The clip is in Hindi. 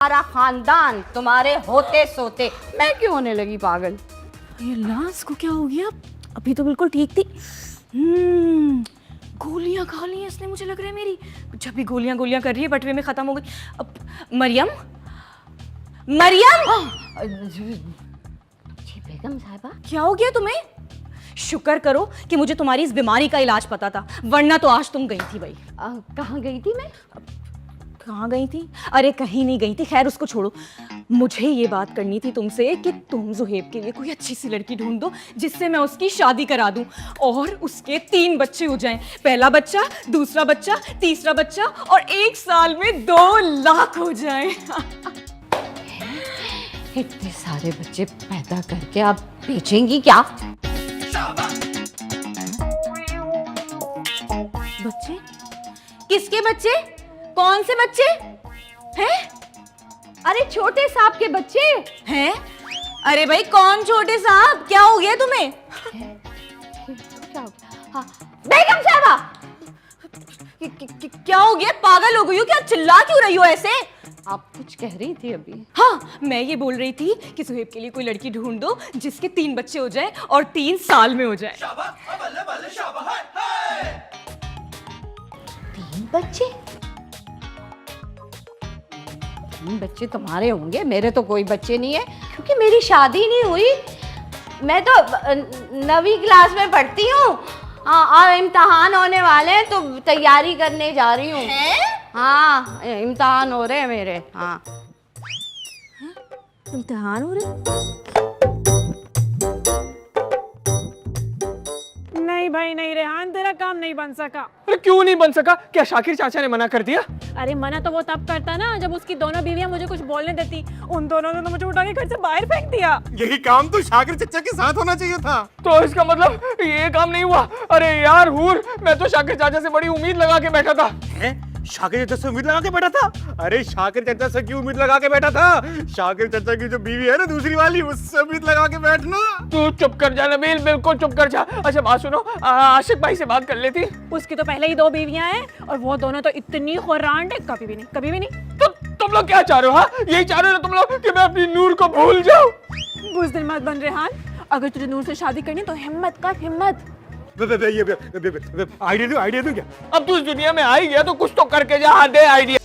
सारा खानदान तुम्हारे होते सोते मैं क्यों होने लगी पागल? ये लाश को क्या हो गया? अभी तो बिल्कुल ठीक थी। गोलियां खा ली हैं इसने, मुझे लग रहा है मेरी। जब भी गोलियां गोलियां कर रही है बटवे में खत्म हो गई। अब मरियम, मरियम! जी बेगम साहिबा, क्या हो गया तुम्हें? शुक्र करो कि मुझे तुम्हारी इस बीमारी का इलाज पता था, वरना तो आज तुम गई थी भाई। कहाँ गई थी मैं? कहाँ गई थी? अरे कहीं नहीं गई थी, खैर उसको छोड़ो। मुझे ये बात करनी थी तुमसे कि तुम जुहेब के लिए कोई अच्छी सी लड़की ढूंढ दो जिससे मैं उसकी शादी करा दूं और उसके 3 बच्चे हो जाएं। पहला बच्चा, दूसरा बच्चा, तीसरा बच्चा और 1 साल में 2 लाख हो जाएं। इतने सारे बच्चे पैदा करके आप बेचेंगी क्या? बच्चे? किसके बच्चे? कौन से बच्चे हैं? अरे छोटे साहब के बच्चे हैं? अरे भाई कौन छोटे साहब? क्या हो गया तुम्हें? क्या हो गया? हाँ, बेगम साहबा, क्या हो गया? पागल हो गई हो क्या? चिल्ला क्यों रही हो ऐसे? आप कुछ कह रही थी अभी। हाँ, मैं ये बोल रही थी कि सुहेब के लिए कोई लड़की ढूंढ दो जिसके 3 बच्चे हो जाए और 3 साल में हो जाए। 3 बच्चे? 3 बच्चे तुम्हारे होंगे, मेरे तो कोई बच्चे नहीं है क्योंकि मेरी शादी नहीं हुई। मैं तो 9वीं क्लास में पढ़ती हूँ। हाँ, और इम्तिहान होने वाले हैं तो तैयारी करने जा रही हूँ। हाँ, इम्तिहान हो रहे हैं मेरे। हाँ, इम्तिहान हो रहे? नहीं भाई नहीं, रेहान तेरा काम नहीं बन सका। अरे क्यों नहीं बन सका? क्या शाकिर चाचा ने मना कर दिया? अरे मना तो वो तब करता ना जब उसकी दोनों बीवियां मुझे कुछ बोलने देती। उन दोनों ने तो मुझे उठा के घर से बाहर फेंक दिया। यही काम तो शाकिर चचा के साथ होना चाहिए था। तो इसका मतलब ये काम नहीं हुआ? अरे यार हूर, मैं तो शाकिर चाचा से बड़ी उम्मीद लगा के बैठा था। हैं? शाकिर चचा से उम्मीद लगा के बैठा था? अरे शाकिर चचा से क्यों उम्मीद लगा के बैठा था? शाकिर चचा की जो बीवी है ना दूसरी वाली, उससे उम्मीद लगा के बैठना। तू चुप कर जा नबील, बिल्कुल चुप कर जा। अच्छा बात सुनो, आशिक भाई से बात कर लेती। उसकी तो पहले ही 2 बीवियां हैं और वो दोनों तो इतनी खुर्रांट है, कभी भी नहीं, कभी भी नहीं। तो तुम लोग क्या चाह रहे हो? हाँ, यही चाह रहे हो ना तुम लोग कि मैं अपनी नूर को भूल जाऊं? बुज़दिल मत बन रेहान, अगर तुझे नूर से शादी करनी तो हिम्मत कर, हिम्मत। आइडिया दो क्या? अब तू इस दुनिया में आ ही गया तो कुछ तो करके जा। हाँ, दे आइडिया।